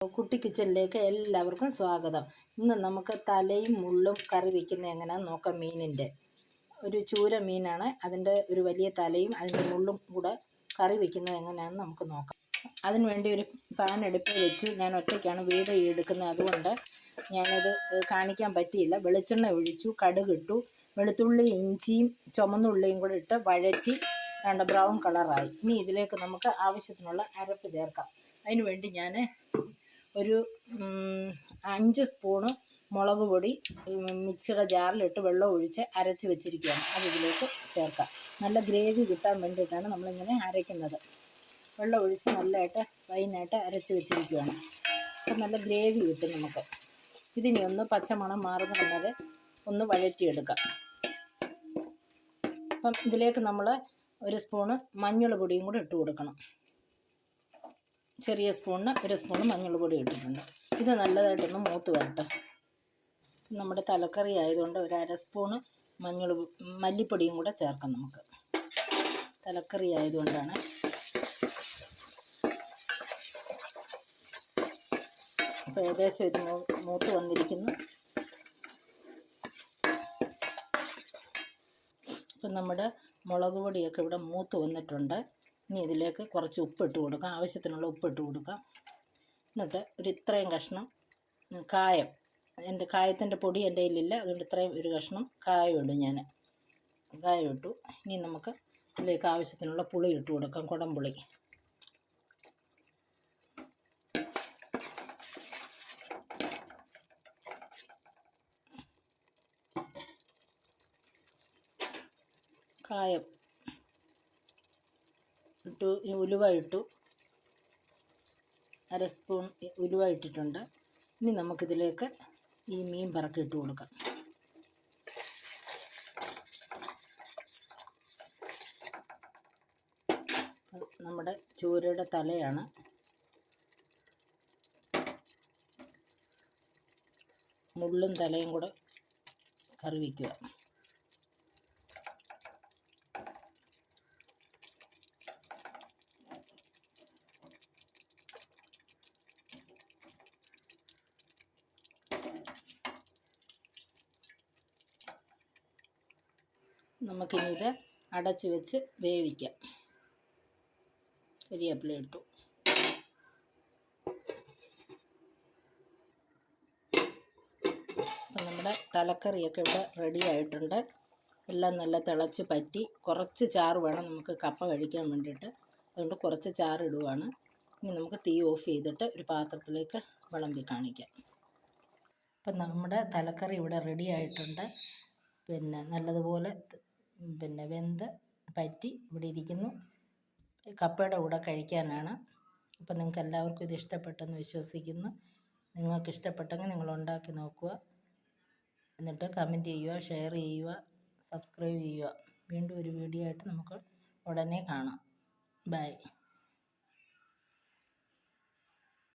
കുട്ടി കിച്ചണിലേക്ക് എല്ലാവർക്കും സ്വാഗതം. ഇന്ന് നമുക്ക് തലയും മുള്ളും കറി വയ്ക്കുന്നത് എങ്ങനെയാണെന്ന് നോക്കാം. മീനിൻ്റെ ഒരു ചൂര മീനാണ്. അതിൻ്റെ ഒരു വലിയ തലയും അതിൻ്റെ മുള്ളും കൂടെ കറി വയ്ക്കുന്നത് എങ്ങനെയാണെന്ന് നമുക്ക് നോക്കാം. അതിനു വേണ്ടി ഒരു പാൻ അടുപ്പിൽ വെച്ചു. ഞാൻ ഒറ്റയ്ക്കാണ് വീഡിയോ എടുക്കുന്നത്, അതുകൊണ്ട് ഞാനത് കാണിക്കാൻ പറ്റിയില്ല. വെളിച്ചെണ്ണ ഒഴിച്ചു, കടുകിട്ടു, വെളുത്തുള്ളി ഇഞ്ചിയും ചുമന്നുള്ളിയും കൂടെ ഇട്ട് വഴറ്റി രണ്ട് ബ്രൗൺ കളറായി. ഇനി ഇതിലേക്ക് നമുക്ക് ആവശ്യത്തിനുള്ള അരപ്പ് ചേർക്കാം. അതിനു വേണ്ടി ഞാൻ ഒരു 5 സ്പൂണ് മുളക് പൊടി മിക്സിയുടെ ജാറിലിട്ട് വെള്ളം ഒഴിച്ച് അരച്ച് വെച്ചിരിക്കുകയാണ്. അത് ഇതിലേക്ക് ചേർക്കാം. നല്ല ഗ്രേവി കിട്ടാൻ വേണ്ടിയിട്ടാണ് നമ്മളിങ്ങനെ അരയ്ക്കുന്നത്. വെള്ളം ഒഴിച്ച് നല്ലതായിട്ട് ഫൈനായിട്ട് അരച്ച് വെച്ചിരിക്കുകയാണ്. അപ്പം നല്ല ഗ്രേവി കിട്ടും നമുക്ക്. ഇതിനി ഒന്ന് പച്ചമണം മാറുന്ന വരെ ഒന്ന് വഴറ്റിയെടുക്കാം. അപ്പം ഇതിലേക്ക് നമ്മൾ ഒരു സ്പൂണ് മഞ്ഞൾ പൊടിയും കൂടി ഇട്ട് കൊടുക്കണം. ചെറിയ സ്പൂണിന് ഒരു സ്പൂണ് മഞ്ഞൾ പൊടി ഇട്ടിട്ടുണ്ട്. ഇത് നല്ലതായിട്ടൊന്ന് മൂത്ത് വരട്ടെ. നമ്മുടെ തലക്കറി ആയതുകൊണ്ട് ഒരു അര സ്പൂണ് മല്ലിപ്പൊടിയും കൂടെ ചേർക്കാം നമുക്ക്. തലക്കറി ആയതുകൊണ്ടാണ്. അപ്പോൾ ഏകദേശം ഇത് മൂത്ത് വന്നിരിക്കുന്നു. ഇപ്പം നമ്മുടെ മുളക് പൊടിയൊക്കെ ഇവിടെ മൂത്ത് വന്നിട്ടുണ്ട്. ഇനി ഇതിലേക്ക് കുറച്ച് ഉപ്പിട്ട് കൊടുക്കാം. ആവശ്യത്തിനുള്ള ഉപ്പിട്ട് കൊടുക്കാം. എന്നിട്ട് ഇത്രയും കഷ്ണം കായം, കായത്തിൻ്റെ പൊടി എൻ്റെ കയ്യിലില്ല, അതുകൊണ്ട് ഇത്രയും ഒരു കഷ്ണം കായം ഇടും. ഞാൻ കായം ഇട്ടു. ഇനി നമുക്ക് ഇതിലേക്ക് ആവശ്യത്തിനുള്ള പുളി ഇട്ട് കൊടുക്കാം. കുടംപുളി. കായം ഇട്ടു. ഉലുവ ഇട്ടു. അര സ്പൂൺ ഉലുവ ഇട്ടിട്ടുണ്ട്. ഇനി നമുക്കിതിലേക്ക് ഈ മീൻ പറക്കി ഇട്ട് കൊടുക്കാം. നമ്മുടെ ചൂരയുടെ തലയാണ്. മുള്ളും തലയും കൂടെ കറി വയ്ക്കുക. നമുക്കിനി ഇത് അടച്ച് വെച്ച് വേവിക്കാം. കരിവേപ്പില ഇട്ടു. അപ്പം നമ്മുടെ തലക്കറിയൊക്കെ ഇവിടെ റെഡി ആയിട്ടുണ്ട്. എല്ലാം നല്ല തിളച്ച് പറ്റി. കുറച്ച് ചാറ് വേണം നമുക്ക് കപ്പ കഴിക്കാൻ വേണ്ടിയിട്ട്, അതുകൊണ്ട് കുറച്ച് ചാറ് ഇടുവാണ്. ഇനി നമുക്ക് തീ ഓഫ് ചെയ്തിട്ട് ഒരു പാത്രത്തിലേക്ക് വിളമ്പി കാണിക്കാം. അപ്പം നമ്മുടെ തലക്കറി ഇവിടെ റെഡി ആയിട്ടുണ്ട്. നല്ലതുപോലെ വെന്ത് പറ്റി ഇവിടെ ഇരിക്കുന്നു. കപ്പയുടെ കൂടെ കഴിക്കാനാണ്. അപ്പം നിങ്ങൾക്ക് എല്ലാവർക്കും ഇത് ഇഷ്ടപ്പെട്ടെന്ന് വിശ്വസിക്കുന്നു. നിങ്ങൾക്ക് ഇഷ്ടപ്പെട്ടെങ്കിൽ നിങ്ങൾ ഉണ്ടാക്കി നോക്കുക. എന്നിട്ട് കമൻറ്റ് ചെയ്യുക, ഷെയർ ചെയ്യുക, സബ്സ്ക്രൈബ് ചെയ്യുക. വീണ്ടും ഒരു വീഡിയോ ആയിട്ട് നമുക്ക് ഉടനെ കാണാം. ബൈ.